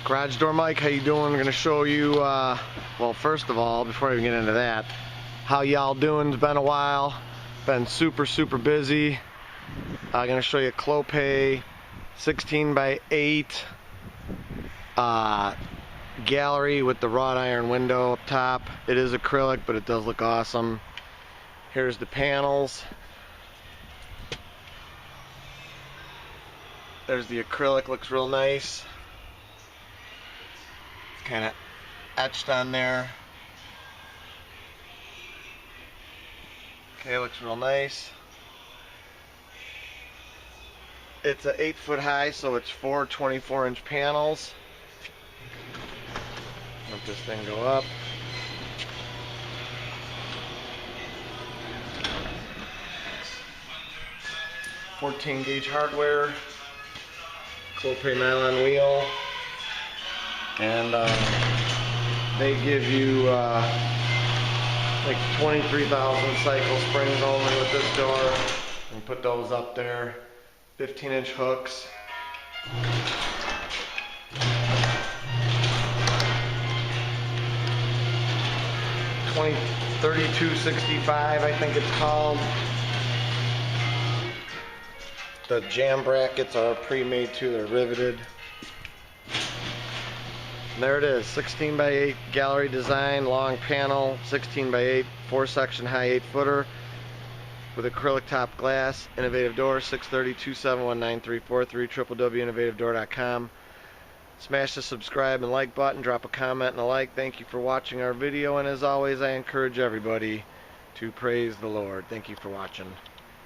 Garage Door Mike, how you doing? I'm going to show you, well, first of all, before I even get into that, how y'all doing? It's been a while. Been super busy. I'm going to show you a clopay 16 by 8 gallery with the wrought iron window up top. It is acrylic, but it does look awesome. Here's the panels. There's the acrylic, looks real nice. Kind of etched on there. Okay, looks real nice. It's an 8-foot high, so it's 4 24-inch panels. Let this thing go up. .14-gauge hardware, clopay nylon wheel, and they give you like 23,000 cycle springs only with this door. And put those up there. 15-inch hooks. $32.65, I think it's called. The jam brackets are pre-made too, they're riveted. And there it is, 16 by 8 gallery design, long panel, 16 by 8, 4-section high 8-footer with acrylic top glass, innovative door, 630-271-9343, www.Innovativedoor.com. Smash the subscribe and like button, drop a comment and a like. Thank you for watching our video, and as always, I encourage everybody to praise the Lord. Thank you for watching.